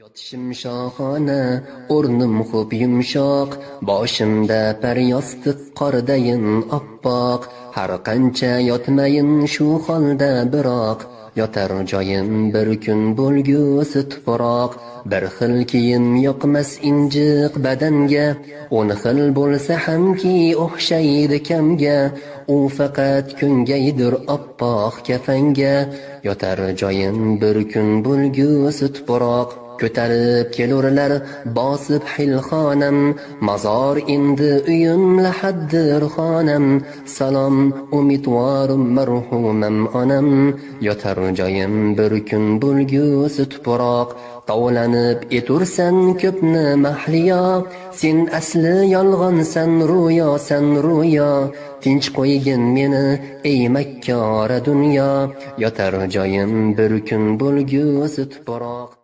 Yotishim shohona, o'rnim xo'p yumshoq, boshimda paryostiq qordayin oppoq, har qancha yotmayin shu holda biroq, yotar joyim bir kun bo'lgusi tuproq, bir xil kiyim yoqmas injiq badanga, 10 xil bo'lsa hamki o'xshaydi kamga, u faqat kungaydir oppoq kafanga, yotar joyim bir kun bo'lgusi tuproq. Ko'tarib kelurlar bosib xilxonam, mazor endi uyim lahaddir xonam, salom umidvorim marhumam onam, yotar joyim bir kun bo'lgusi tuproq. Tovlanib etursan ko'pni mahliyo, sen asli yolg'onsan ro'yo, tinch qo'ygin meni ey makkora dunyo, yotar joyim bir kun bo'lgusi tuproq.